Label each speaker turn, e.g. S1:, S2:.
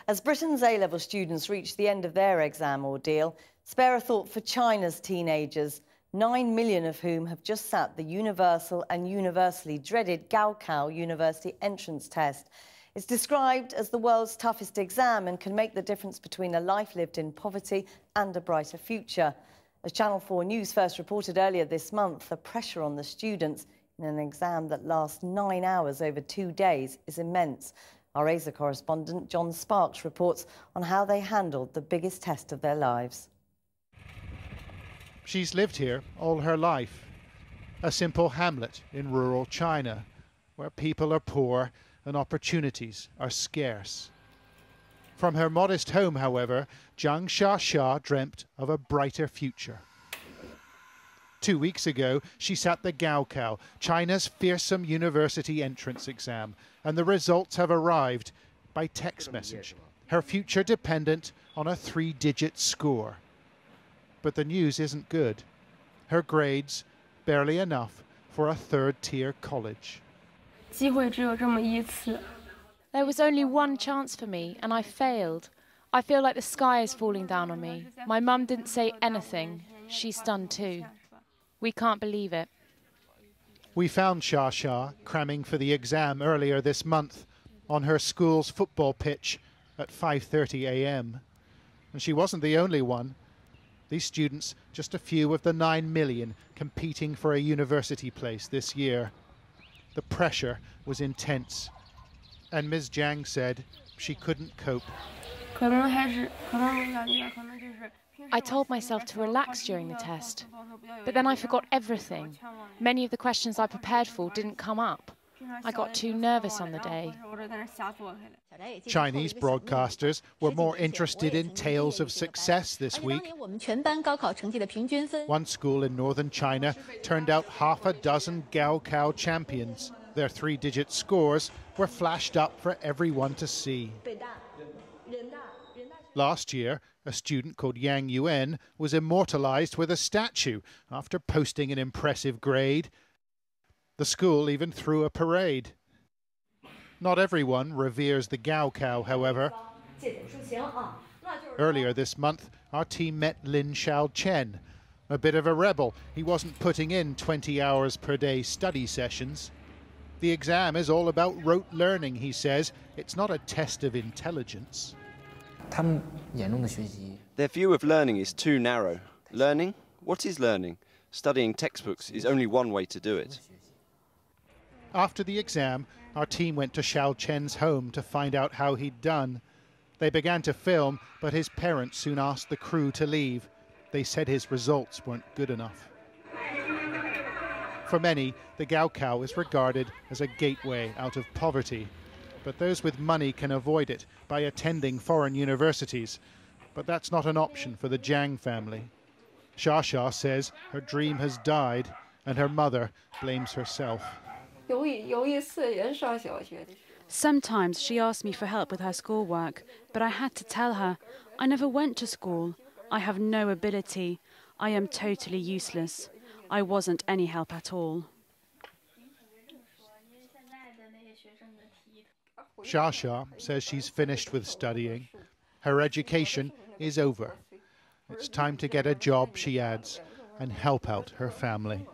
S1: As Britain's A-level students reach the end of their exam ordeal, spare a thought for China's teenagers, 9 million of whom have just sat the universal and universally dreaded Gao Kao university entrance test. It's described as the world's toughest exam and can make the difference between a life lived in poverty and a brighter future. As Channel 4 News first reported earlier this month, the pressure on the students in an exam that lasts 9 hours over 2 days is immense. Our Asia correspondent John Sparks reports on how they handled the biggest test of their lives.
S2: She's lived here all her life, a simple hamlet in rural China, where people are poor and opportunities are scarce. From her modest home, however, Zhang Xiaxia dreamt of a brighter future. 2 weeks ago, she sat the Gao Kao, China's fearsome university entrance exam, and the results have arrived by text message. Her future dependent on a 3-digit score. But the news isn't good. Her grades, barely enough for a third-tier college.
S3: There was only one chance for me, and I failed. I feel like the sky is falling down on me. My mum didn't say anything. She's stunned too. We can't believe it.
S2: We found Xiaxia cramming for the exam earlier this month on her school's football pitch at 5:30 a.m. And she wasn't the only one. These students, just a few of the 9 million competing for a university place this year. The pressure was intense. And Ms. Zhang said she couldn't cope.
S3: I told myself to relax during the test, but then I forgot everything. Many of the questions I prepared for didn't come up. I got too nervous on the day.
S2: Chinese broadcasters were more interested in tales of success this week. One school in northern China turned out half a dozen Gao Kao champions. Their 3-digit scores were flashed up for everyone to see. Last year, a student called Yang Yuan was immortalized with a statue after posting an impressive grade. The school even threw a parade. Not everyone reveres the Gao Kao, however. Earlier this month, our team met Lin Xiaochen, a bit of a rebel. He wasn't putting in 20 hours per day study sessions. The exam is all about rote learning, he says. It's not a test of intelligence.
S4: Their view of learning is too narrow. Learning? What is learning? Studying textbooks is only one way to do it.
S2: After the exam, our team went to Xiao Chen's home to find out how he'd done. They began to film, but his parents soon asked the crew to leave. They said his results weren't good enough. For many, the Gao Kao is regarded as a gateway out of poverty. But those with money can avoid it by attending foreign universities. But that's not an option for the Zhang family. Xiaxia says her dream has died and her mother blames herself.
S5: Sometimes she asked me for help with her schoolwork, but I had to tell her, I never went to school. I have no ability. I am totally useless. I wasn't any help at all.
S2: Xiaxia says she's finished with studying. Her education is over. It's time to get a job, she adds, and help out her family.